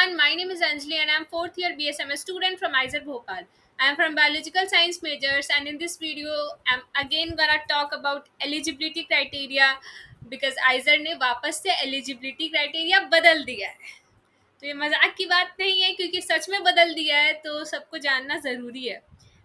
everyone, my name is Anjali and I'm fourth year BSMS student from ISER Bhopal. I am from biological science majors and in this video I'm again gonna talk about eligibility criteria because ISER ने वापस से eligibility criteria बदल दिया है। तो ये मजाक की बात नहीं है क्योंकि सच में बदल दिया है तो सबको जानना ज़रूरी है।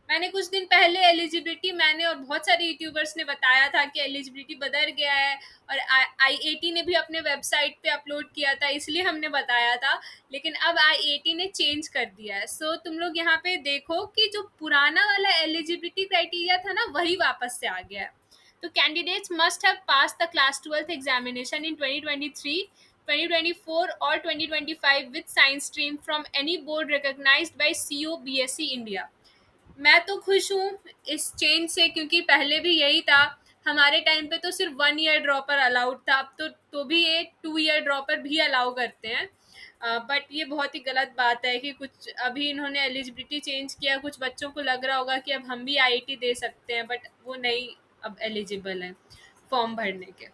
मैंने कुछ दिन पहले एलिजिबिलिटी मैंने और बहुत सारे यूट्यूबर्स ने बताया था कि एलिजिबिलिटी बदल गया है और आईएटी ने भी अपने वेबसाइट पे अपलोड किया था, इसलिए हमने बताया था। लेकिन अब आईएटी ने चेंज कर दिया है। सो तुम लोग यहाँ पे देखो कि जो पुराना वाला एलिजिबिलिटी क्राइटेरिया था ना वही वापस से आ गया है। तो candidates must have pass the class 12th examination in 2023 2024 or 2025 with science stream from any board recognized by COBSE India। मैं तो खुश हूँ इस चेंज से क्योंकि पहले भी यही था। हमारे टाइम पे तो सिर्फ 1 ईयर ड्रॉपर अलाउड था, अब तो भी ये 2 ईयर ड्रॉपर भी अलाउ करते हैं। बट ये बहुत ही गलत बात है कि कुछ अभी इन्होंने एलिजिबिलिटी चेंज किया। कुछ बच्चों को लग रहा होगा कि अब हम भी आईआईटी दे सकते हैं, बट वो नहीं अब एलिजिबल हैं फॉर्म भरने के।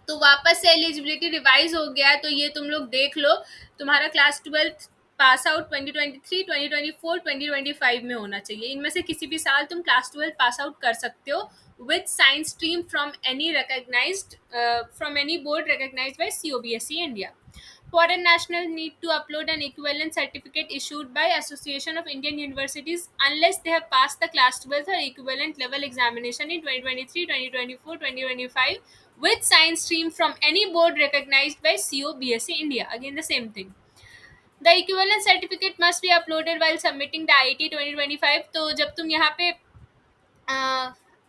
तो वापस से एलिजिबिलिटी रिवाइज हो गया है, तो ये तुम लोग देख लो। तुम्हारा क्लास 12th पास आउट 2023 2024 2025 में होना चाहिए। इनमें से किसी भी साल तुम क्लास 12 पास आउट कर सकते हो with science stream from any board recognized by COBSE India। Foreign nationals need to upload an equivalent certificate issued by Association of Indian Universities unless they have passed the class 12th or equivalent level examination in 2023, 2024, 2025 with science stream from any board recognized by COBSE India. Again, the same thing. The equivalent certificate must be uploaded while submitting the IIT 2025। तो जब तुम यहाँ पे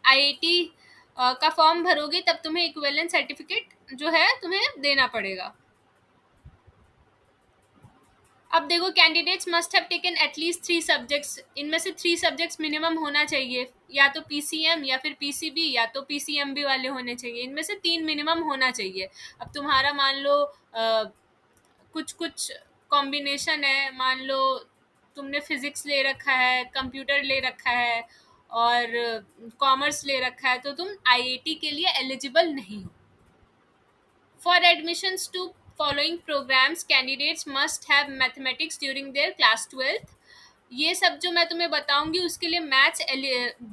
IIT का form भरोगे तब तुम्हें equivalent certificate जो है तुम्हें देना पड़ेगा। अब देखो, candidates must have taken at least 3 subjects. इनमें से 3 सब्जेक्ट्स मिनिमम होना चाहिए, या तो पीसीएम या फिर पीसीबी या तो पीसीएमबी वाले होने चाहिए। इनमें से 3 मिनिमम होना चाहिए। अब तुम्हारा मान लो कुछ कुछ कॉम्बिनेशन है, मान लो तुमने फिजिक्स ले रखा है, कंप्यूटर ले रखा है और कॉमर्स ले रखा है, तो तुम आईआईटी के लिए एलिजिबल नहीं हो। For admissions to following programs, candidates must have mathematics during their class 12th। ये सब जो मैं तुम्हें बताऊंगी उसके लिए मैथ्स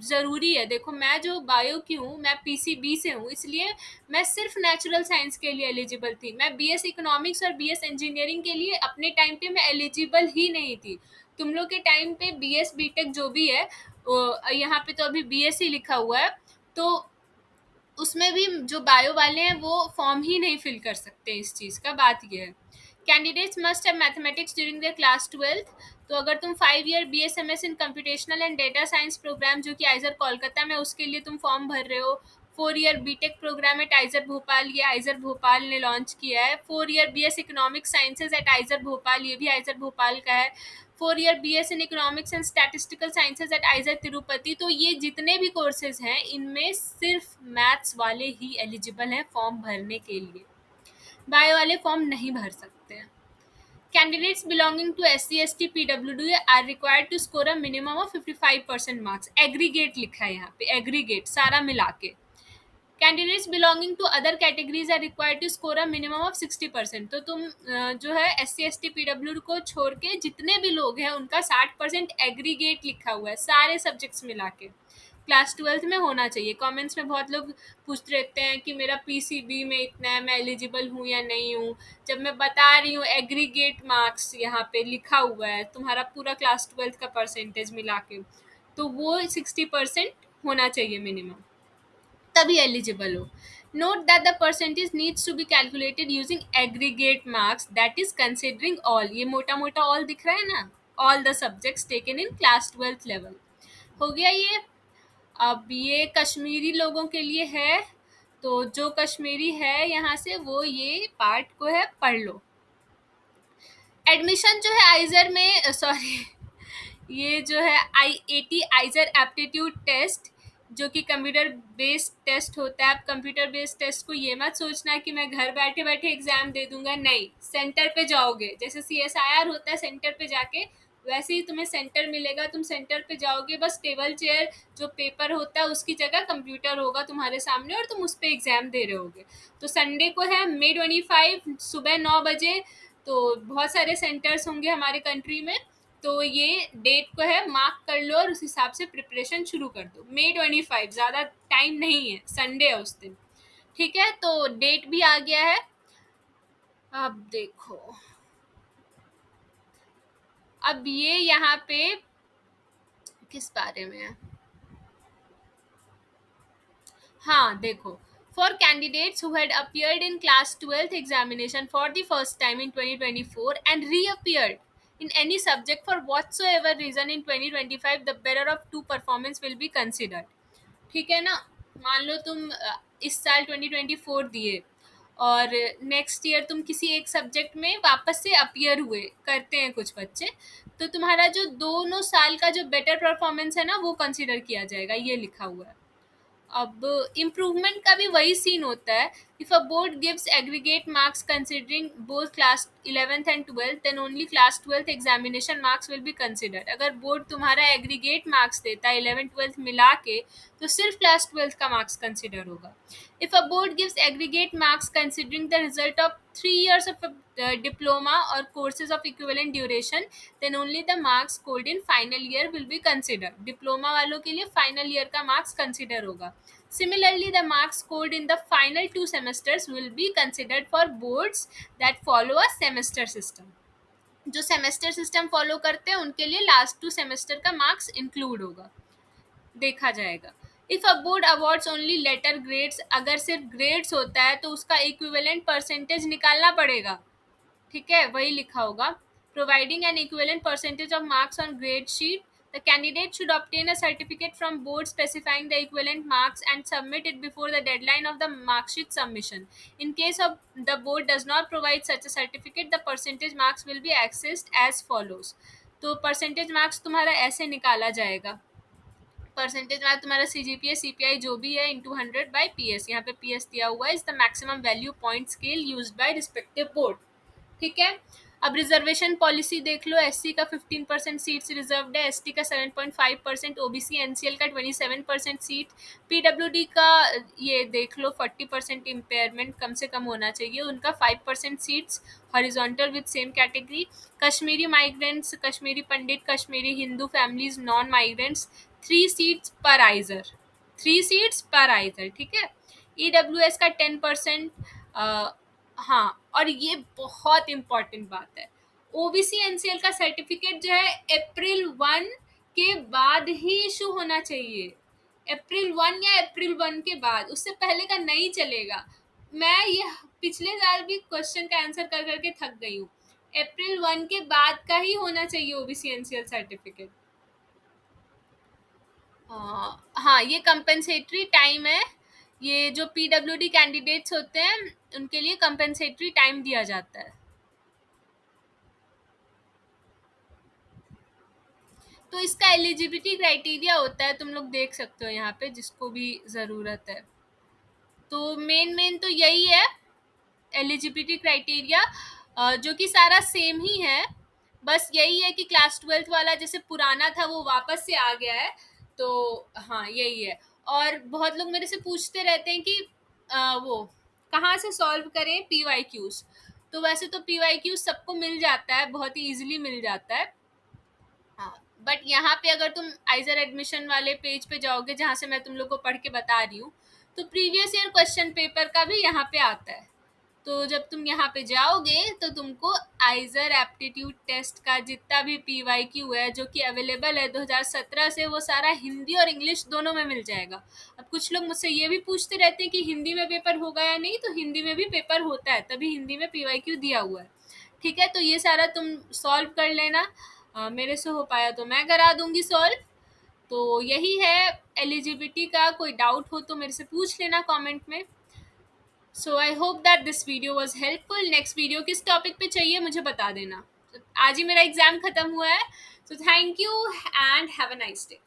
ज़रूरी है। देखो, मैं जो बायो की हूँ, मैं पीसीबी से हूँ, इसलिए मैं सिर्फ नेचुरल साइंस के लिए एलिजिबल थी। मैं बीएस इकोनॉमिक्स और बीएस इंजीनियरिंग के लिए अपने टाइम पे मैं एलिजिबल ही नहीं थी। तुम लोग के टाइम पे बीएस बीटेक जो भी है, यहाँ पे तो अभी बीएस ही लिखा हुआ है, तो उसमें भी जो बायो वाले हैं वो फॉर्म ही नहीं फिल कर सकते। इस चीज़ का बात ये है। Candidates must have mathematics during their class 12th। तो अगर तुम 5 year BSMS in computational and data science program जो कि आइजर कोलकाता में, उसके लिए तुम फॉर्म भर रहे हो। 4 year BTech program at IISER Bhopal, ये आइजर भोपाल ने लॉन्च किया है। 4 year BS economic sciences at IISER Bhopal, ये भी आइजर भोपाल का है। 4 year BS in economics and statistical sciences at IISER Tirupati. तो ये जितने भी कोर्सेज हैं इनमें सिर्फ मैथ्स वाले ही एलिजिबल हैं फॉर्म भरने के लिए, बायो वाले फॉर्म नहीं भर सकते हैं। Candidates belonging to SC, ST, PWD are required to score a minimum of 55% marks। Aggregate लिखा है यहाँ पे, एग्रीगेट सारा मिला के। Candidates belonging to other categories are required to score a minimum of 60%। तो तुम जो है SC, ST, PWD को छोड़ के जितने भी लोग हैं उनका 60% एग्रीगेट लिखा हुआ है, सारे सब्जेक्ट्स मिला के क्लास 12th में होना चाहिए। कमेंट्स में बहुत लोग पूछते रहते हैं कि मेरा पीसीबी में इतना है, मैं एलिजिबल हूँ या नहीं हूँ। जब मैं बता रही हूँ एग्रीगेट मार्क्स यहाँ पे लिखा हुआ है, तुम्हारा पूरा क्लास 12th का परसेंटेज मिला के, तो वो 60% होना चाहिए मिनिमम, तभी एलिजिबल हो। Note that the percentage needs to be calculated using aggregate marks that is considering all. ये मोटा मोटा ऑल दिख रहा है ना, all the subjects taken in class 12th level. हो गया ये। अब ये कश्मीरी लोगों के लिए है, तो जो कश्मीरी है यहाँ से वो ये पार्ट को है पढ़ लो। एडमिशन जो है आइजर में, सॉरी, ये जो है आईआईटी आइजर एप्टीट्यूड टेस्ट जो कि कंप्यूटर बेस्ड टेस्ट होता है। अब कंप्यूटर बेस्ड टेस्ट को ये मत सोचना कि मैं घर बैठे बैठे एग्जाम दे दूंगा, नहीं, सेंटर पे जाओगे। जैसे CSIR होता है सेंटर पे जाके, वैसे ही तुम्हें सेंटर मिलेगा। तुम सेंटर पे जाओगे, बस टेबल चेयर जो पेपर होता है उसकी जगह कंप्यूटर होगा तुम्हारे सामने और तुम उस पर एग्जाम दे रहे होगे। तो संडे को है May 25 सुबह 9 बजे तो बहुत सारे सेंटर्स होंगे हमारे कंट्री में। तो ये डेट को है मार्क कर लो और उस हिसाब से प्रिपरेशन शुरू कर दो। May 25, ज़्यादा टाइम नहीं है, संडे है उस दिन। ठीक है, तो डेट भी आ गया है। अब देखो, अब ये यहाँ पे किस बारे में है। हाँ देखो, for candidates who had appeared in class 12th examination for the first time in 2024 and reappeared in any subject for whatsoever reason in 2025, the bearer of two performance will be considered। ठीक है ना। मान लो तुम इस साल 2024 दिए और next year तुम किसी एक सब्जेक्ट में वापस से अपीयर हुए, करते हैं कुछ बच्चे, तो तुम्हारा जो दोनों साल का जो बेटर परफॉर्मेंस है ना वो कंसिडर किया जाएगा, ये लिखा हुआ है। अब इम्प्रूवमेंट का भी वही सीन होता है। If a board gives aggregate marks considering both class 11th and 12th, then only class 12th examination marks will be considered. अगर बोर्ड तुम्हारा एग्रीगेट मार्क्स देता है 11th 12th मिला के, तो सिर्फ क्लास 12th का मार्क्स कंसिडर होगा। If a board gives aggregate marks considering the result of 3 years of diploma or courses of equivalent duration, then only the marks scored in final year will be considered। Diploma वालों के लिए final year का marks consider होगा। Similarly, the marks scored in the final 2 semesters will be considered for boards that follow a semester system। जो semester system follow करते हैं उनके लिए लास्ट 2 सेमेस्टर का मार्क्स इंक्लूड होगा, देखा जाएगा। If a board awards only letter grades, अगर सिर्फ ग्रेड्स होता है तो उसका इक्विवेलेंट परसेंटेज निकालना पड़ेगा। ठीक है, वही लिखा होगा। Providing N equivalent percentage of marks on grade sheet, the candidate should obtain a certificate from board specifying the equivalent marks and submit it before the deadline of the mark sheet submission। In case of the board does not provide such a certificate, the percentage marks will be accessed as follows। तो percentage marks तुम्हारा ऐसे निकाला जाएगा। Percentage mark तुम्हारा CGPA CPI जो भी है into 100/PS, यहाँ पे PS दिया हुआ है, is the maximum value point scale used by respective board. ठीक है। अब रिजर्वेशन पॉलिसी देख लो। SC का 15% सीट्स रिजर्व्ड है, ST का 7.5%, OBC NCL का 27% सीट, PWD का ये देख लो 40% इम्पेयरमेंट कम से कम होना चाहिए, उनका 5% seats horizontal with same category. Kashmiri migrants, Kashmiri Pandit, Kashmiri Hindu families, non migrants 3 seats पर आइजर, 3 सीट्स पर आइजर। ठीक है। EWS का 10%। हाँ, और ये बहुत इम्पॉर्टेंट बात है, OBC NCL का सर्टिफिकेट जो है April 1 के बाद ही इशू होना चाहिए। April 1 या April 1 के बाद, उससे पहले का नहीं चलेगा। मैं ये पिछले साल भी क्वेश्चन का आंसर कर करके थक गई हूँ। April 1 के बाद का ही होना चाहिए OBC NCL सर्टिफिकेट। हाँ, ये कंपेंसेटरी टाइम है। ये जो PWD कैंडिडेट्स होते हैं उनके लिए कंपेंसेटरी टाइम दिया जाता है। तो इसका एलिजिबिलिटी क्राइटेरिया होता है, तुम लोग देख सकते हो यहाँ पे जिसको भी ज़रूरत है। तो मेन तो यही है एलिजिबिलिटी क्राइटेरिया, जो कि सारा सेम ही है। बस यही है कि क्लास 12th वाला जैसे पुराना था वो वापस से आ गया है। तो हाँ, यही है। और बहुत लोग मेरे से पूछते रहते हैं कि वो कहाँ से सॉल्व करें PYQs। तो वैसे तो PYQs सबको मिल जाता है, बहुत ही ईजिली मिल जाता है। हाँ, बट यहाँ पे अगर तुम आइजर एडमिशन वाले पेज पे जाओगे जहाँ से मैं तुम लोग को पढ़ के बता रही हूँ, तो प्रीवियस ईयर क्वेश्चन पेपर का भी यहाँ पे आता है। तो जब तुम यहाँ पे जाओगे तो तुमको आइजर एप्टीट्यूड टेस्ट का जितना भी PYQ है जो कि अवेलेबल है 2017 से, वो सारा हिंदी और इंग्लिश दोनों में मिल जाएगा। अब कुछ लोग मुझसे ये भी पूछते रहते हैं कि हिंदी में पेपर होगा या नहीं, तो हिंदी में भी पेपर होता है, तभी हिंदी में PYQ दिया हुआ है। ठीक है, तो ये सारा तुम सॉल्व कर लेना। मेरे से हो पाया तो मैं करा दूंगी सॉल्व। तो यही है एलिजिबिलिटी का। कोई डाउट हो तो मेरे से पूछ लेना कमेंट में। So I hope that this video was helpful. Next video किस टॉपिक पे चाहिए मुझे बता देना। तो आज ही मेरा एग्जाम खत्म हुआ है। So thank you and have a nice day.